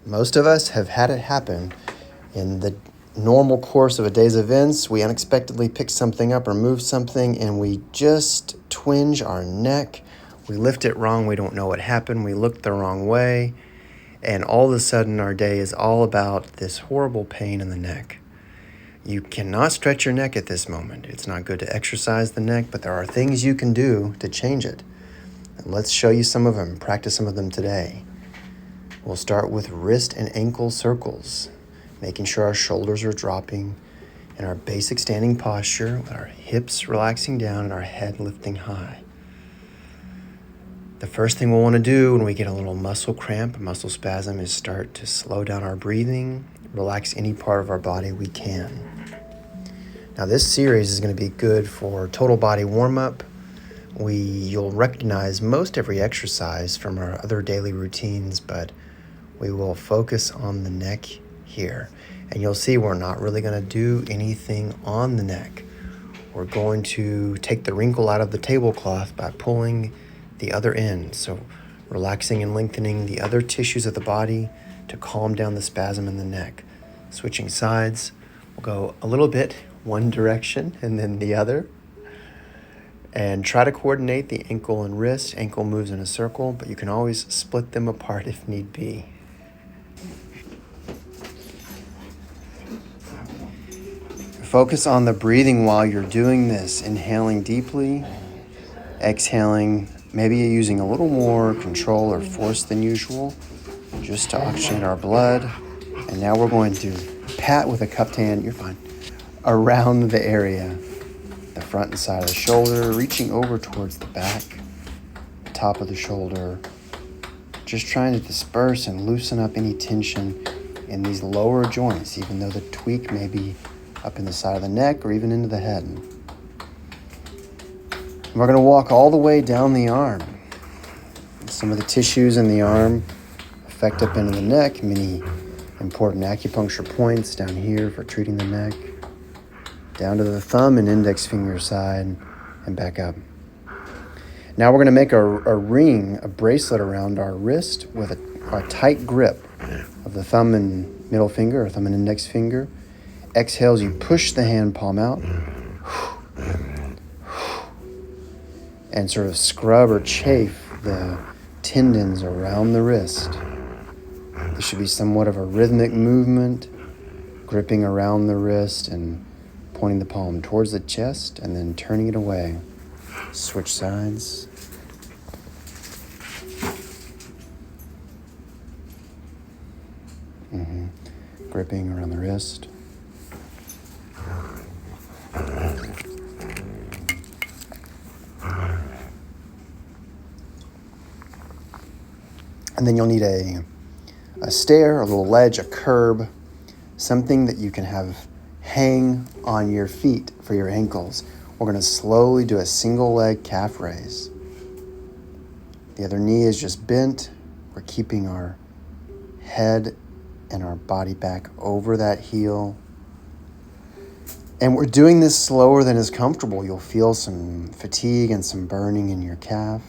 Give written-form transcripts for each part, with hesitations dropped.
Most of us have had it happen in the normal course of a day's events. We unexpectedly pick something up or move something and we just twinge our neck. We lift it wrong. We don't know what happened. We looked the wrong way. And all of a sudden our day is all about this horrible pain in the neck. You cannot stretch your neck at this moment. It's not good to exercise the neck, but there are things you can do to change it. And let's show you some of them, practice some of them today. We'll start with wrist and ankle circles, making sure our shoulders are dropping in our basic standing posture, with our hips relaxing down and our head lifting high. The first thing we'll want to do when we get a little muscle cramp, muscle spasm, is start to slow down our breathing, relax any part of our body we can. Now this series is going to be good for total body warm-up. You'll recognize most every exercise from our other daily routines, but we will focus on the neck here. And you'll see we're not really going to do anything on the neck. We're going to take the wrinkle out of the tablecloth by pulling the other end. So relaxing and lengthening the other tissues of the body to calm down the spasm in the neck. Switching sides, we'll go a little bit one direction and then the other. And try to coordinate the ankle and wrist. Ankle moves in a circle, but you can always split them apart if need be. Focus on the breathing while you're doing this. Inhaling deeply, exhaling, maybe using a little more control or force than usual, just to oxygenate our blood. And now we're going to pat with a cupped hand, you're fine, around the area, the front and side of the shoulder, reaching over towards the back, the top of the shoulder, just trying to disperse and loosen up any tension in these lower joints, even though the tweak may be up in the side of the neck or even into the head. And we're going to walk all the way down the arm. Some of the tissues in the arm affect up into the neck, many important acupuncture points down here for treating the neck, down to the thumb and index finger side and back up. Now we're going to make a ring, a bracelet around our wrist with a tight grip of the thumb and middle finger, or thumb and index finger. Exhales, you push the hand palm out and sort of scrub or chafe the tendons around the wrist. This should be somewhat of a rhythmic movement, gripping around the wrist and pointing the palm towards the chest and then turning it away. Switch sides. Gripping around the wrist. And then you'll need a stair, a little ledge, a curb, something that you can have hang on your feet for your ankles. We're going to slowly do a single leg calf raise. The other knee is just bent. We're keeping our head and our body back over that heel. And we're doing this slower than is comfortable. You'll feel some fatigue and some burning in your calf.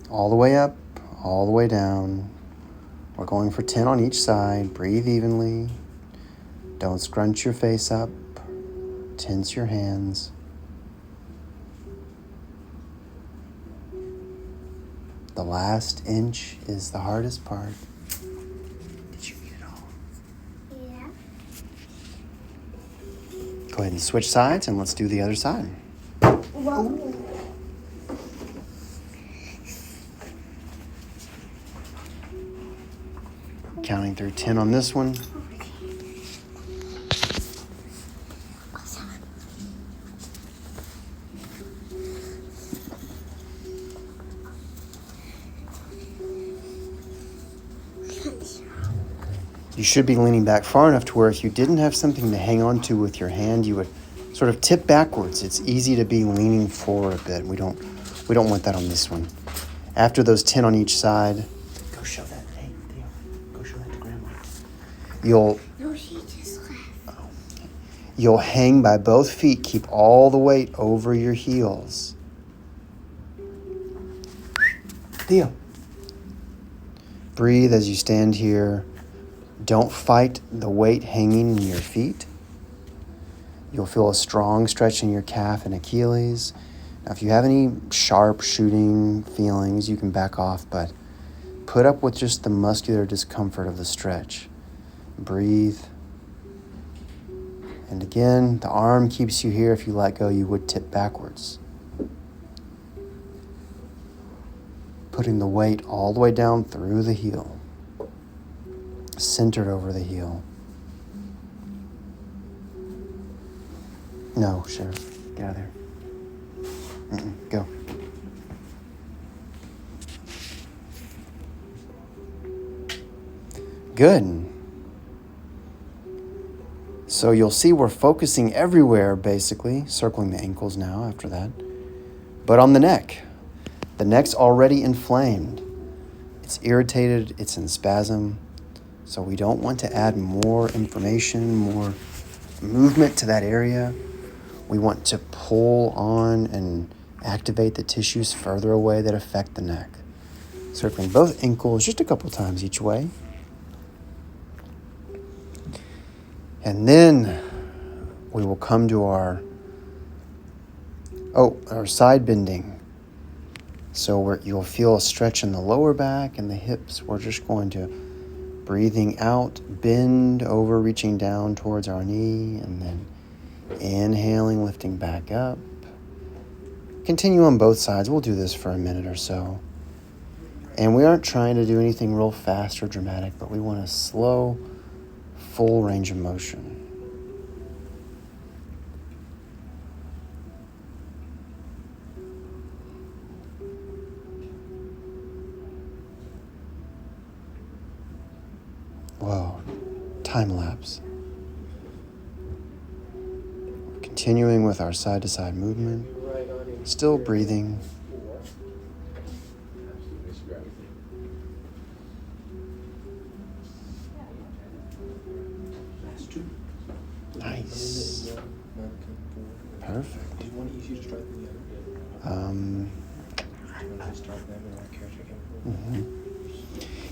All the way up, all the way down. We're going for 10 on each side. Breathe evenly. Don't scrunch your face up. Tense your hands. The last inch is the hardest part. Did you eat it all? Yeah. Go ahead and switch sides and let's do the other side. Whoa. Counting through 10 on this one. You should be leaning back far enough to where if you didn't have something to hang on to with your hand, you would sort of tip backwards. It's easy to be leaning forward a bit. We don't want that on this one. After those 10 on each side, go show that. Hey, Theo, go show that to Grandma. No, she just left. You'll hang by both feet. Keep all the weight over your heels. Theo. Breathe as you stand here. Don't fight the weight hanging in your feet. You'll feel a strong stretch in your calf and Achilles. Now, if you have any sharp shooting feelings, you can back off, but put up with just the muscular discomfort of the stretch. Breathe. And again, the arm keeps you here. If you let go, you would tip backwards. Putting the weight all the way down through the heel, centered over the heel. No, Sheriff, get out of there. Go. Good. So you'll see we're focusing everywhere, basically, circling the ankles now after that, but on the neck. The neck's already inflamed. It's irritated, it's in spasm. So we don't want to add more information, more movement to that area. We want to pull on and activate the tissues further away that affect the neck. Circling both ankles just a couple times each way. And then we will come to our side bending. So you'll feel a stretch in the lower back and the hips. We're just going to, breathing out, bend over, reaching down towards our knee, and then inhaling, lifting back up. Continue on both sides. We'll do this for a minute or so. And we aren't trying to do anything real fast or dramatic, but we want a slow, full range of motion. Whoa, time lapse. Continuing with our side-to-side movement, still breathing. Nice. Perfect.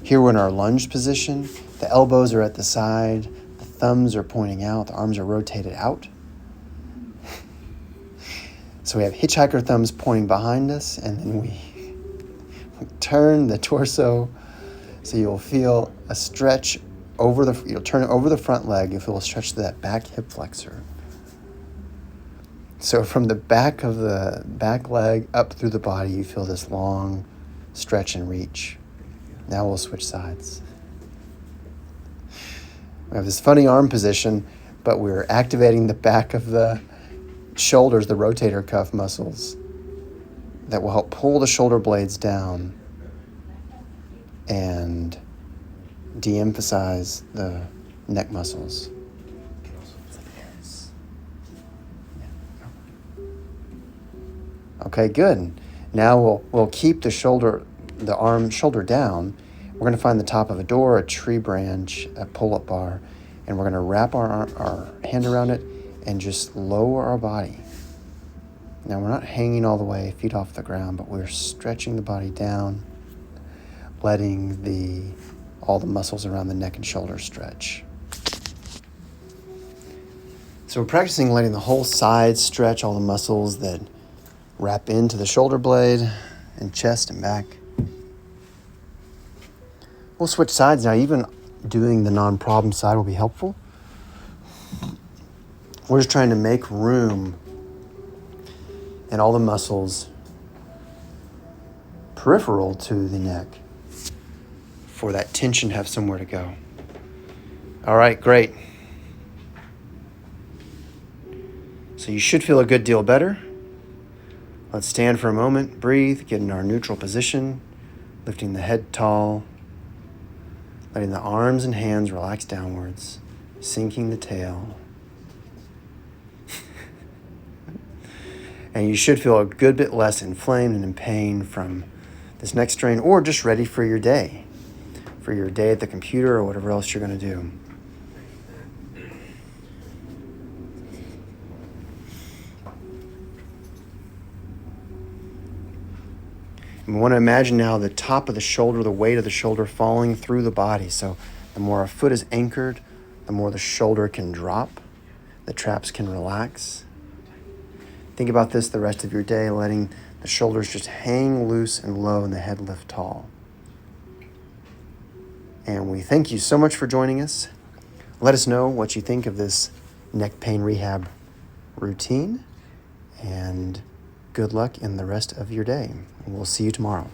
Here we're in our lunge position. The elbows are at the side. The thumbs are pointing out. The arms are rotated out. So we have hitchhiker thumbs pointing behind us, and then we turn the torso. So you'll feel a stretch you'll turn it over the front leg. You'll feel a stretch to that back hip flexor. So from the back of the back leg up through the body, you feel this long stretch and reach. Now we'll switch sides. We have this funny arm position, but we're activating the back of the shoulders, the rotator cuff muscles, that will help pull the shoulder blades down and de-emphasize the neck muscles. Okay, good. Now we'll keep the arm shoulder down. We're going to find the top of a door, a tree branch, a pull-up bar, and we're going to wrap our hand around it and just lower our body. Now we're not hanging all the way, feet off the ground, but we're stretching the body down, letting all the muscles around the neck and shoulder stretch. So we're practicing letting the whole side stretch, all the muscles that wrap into the shoulder blade and chest and back. We'll switch sides now. Even doing the non-problem side will be helpful. We're just trying to make room in all the muscles peripheral to the neck for that tension to have somewhere to go. All right, great. So you should feel a good deal better. Let's stand for a moment, breathe, get in our neutral position, lifting the head tall, letting the arms and hands relax downwards, sinking the tail. And you should feel a good bit less inflamed and in pain from this next strain, or just ready for your day at the computer or whatever else you're going to do. And we want to imagine now the top of the shoulder, the weight of the shoulder falling through the body. So the more our foot is anchored, the more the shoulder can drop, the traps can relax. Think about this the rest of your day, letting the shoulders just hang loose and low and the head lift tall. And we thank you so much for joining us. Let us know what you think of this neck pain rehab routine, and good luck in the rest of your day. We'll see you tomorrow.